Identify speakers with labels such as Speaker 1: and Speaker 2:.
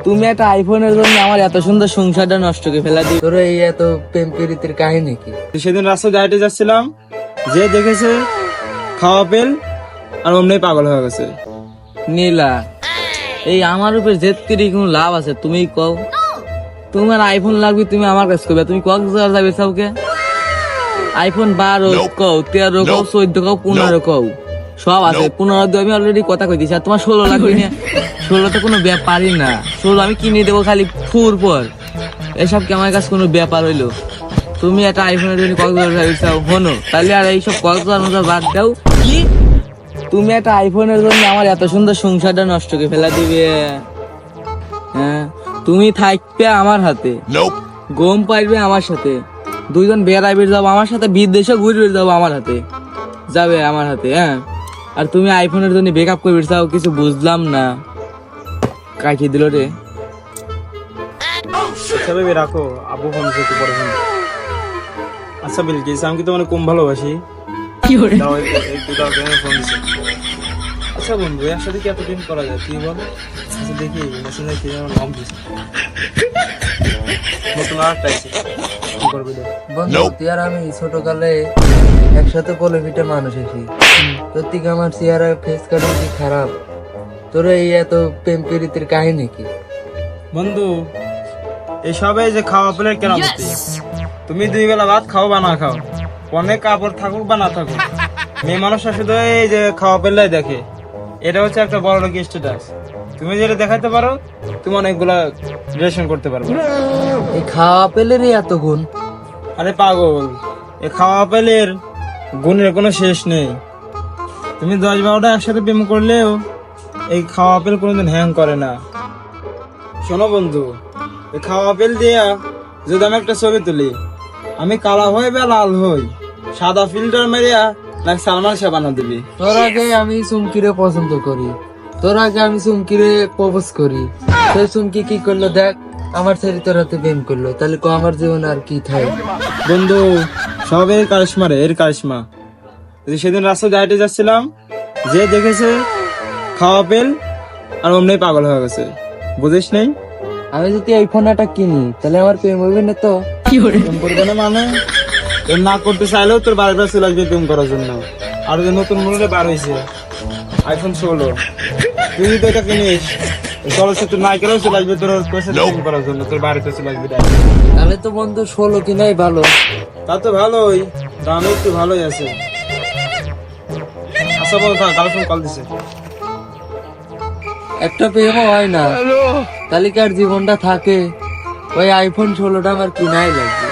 Speaker 1: তুমি একটা আইফোনের জন্য আমার এত সুন্দর সংসারটা নষ্ট করে ফেলা দিই। তোর এই এত প্রেম প্রীতির কাহিনী কি?
Speaker 2: সেদিন রাস্তায় হাঁটে যাচ্ছিলাম, যে দেখেছে খাওয়া পেল আর অমনি পাগল হয়ে গেছে।
Speaker 1: নীলা, এই আমার উপর জেদ করে কোনো লাভ আছে? তুমি কও, তোমার আইফোন লাগবে, তুমি আমার কাছে কবে? তুমি কক্সবাজার যাবে সবকে? আইফোন 12 কও, 13 কও, 14 কও, 15 কও, সব আছে। 15 আমি অলরেডি কথা কই দিছি। আর তোমার 16 লাগবে না? 16 তো কোনো ব্যাপারই না। 16 আমি কিনে দেবো খালি ফুর পর। এসব কি আমার কাছে কোনো ব্যাপার হইলো? তুমি একটা আইফোনের জন্য কক্সবাজার যাবে চাও, হনো তাহলে আর এইসব কক্সবাজার বাদ দাও। কি তুমি একটা আইফোনের জন্য আমার এত সুন্দর সংসারটা নষ্ট করে ফেলা দিবে? হ্যাঁ, তুমি থাকবে আমার হাতে, গম পাইবে আমার সাথে, দুইজন বেড়াইবে যাবো আমার সাথে, বিদেশে ঘুরবে যাবো আমার হাতে, যাবে আমার হাতে। হ্যাঁ, আর তুমি আইফোনের জন্য ব্রেকআপ করবে চাও? কিছু বুঝলাম না, কাকি দিল রে।
Speaker 2: আচ্ছা বেবি রাখো, আব্বু ফোন করতে পরে ফোন। আচ্ছা বিলকিস, আমি কি তোমার কম ভালোবাসি? দাও, একটু দাও, ফোন দিছে। আচ্ছা বন্ধু, একসাথে কি এতদিন করা যায় তুই বল? আচ্ছা দেখি মেসেঞ্জার কি যেন নাম দিছে, নতুন আরেকটা আছে, কি করবি দেখ।
Speaker 1: বন্ধু, তুই আর আমি ছোটকালে একসাথে কোলে পিঠে মানুষ এসি, সত্যি কি আমার চেহারা ফেস কাটিং কি খারাপ? তোর এই এত প্রেম প্রীতির কাহিনী কি?
Speaker 2: বন্ধু, এসবে যে খাওয়া পেলে কেন হচ্ছে? তুমি 2 বেলা ভাত খাও বা না খাও, অনেক কাপড় থাকুক বা না থাকুক, মেয়ে মানুষরা শুধু এই যে খাওয়া পেলে দেখে। এটা হচ্ছে একটা বড় লোক স্ট্যাটাস। তুমি যেটা দেখাতে পারো, তুমি অনেকগুলা রিলেশন করতে পারবে।
Speaker 1: এই খাওয়া পেলেরই এত গুণ?
Speaker 2: আরে পাগল, এই খাওয়া পেলের গুণের কোনো শেষ নেই। তুমি 10-12টা একসাথে প্রেম করলেও এই খাওয়া পেল কোনোদিন হ্যাং করে না। শোনো বন্ধু, এই খাওয়া আপেল দিয়া যদি আমি একটা ছবি তুলি, আমি কালা হই বা লাল হই, সাদা ফিল্টার মেরিয়া নাকি সালমান শাহ বানা দিবি।
Speaker 1: তোর আগে আমি চুমকিরে পছন্দ করি, তোর আগে আমি চুমকিরে প্রপোজ করি, তোর চুমকি কি করলো দেখ, আমার ছেড়ে তোর হাতে প্রেম করলো, তাহলে কো আমার জীবন আর কি থাকে?
Speaker 2: বন্ধু, সব এর কারিশমা রে, এর কারিশমা। সেদিন রাস্তায় হাঁটে যাচ্ছিলাম, যে দেখেছে খাওয়া পেল আর অমনি পাগল হয়ে গেছে। বুঝিস নেই?
Speaker 1: আমি যদি এই ফোনটা কিনি তাহলে আমার প্রেম হইবে না তো?
Speaker 2: প্রেম করবে না মানে? প্রেম না করতে চাইলেও তোর বাড়ির চলে আসবে প্রেম করার জন্য। আর যে নতুন মডেলে বার হয়েছে আইফোন 16, তুই যদি এটা কিনিস, চলচ্চিত্র নায়িকারাও চলে আসবে তোর সাথে প্রেম করার জন্য, তোর বাড়িতে চলে আসবে।
Speaker 1: তাহলে তো বন্ধু 16 কিনাই ভালো।
Speaker 2: তা তো ভালোই, দাম একটু ভালোই আছে। আচ্ছা বল, থাক, গার্লফ্রেন্ড কল দিছে।
Speaker 1: একটা প্রেমও হয় না, তাহলে কি আর জীবনটা থাকে? ওই আইফোন 16টা আমার কিনাই লাগবে।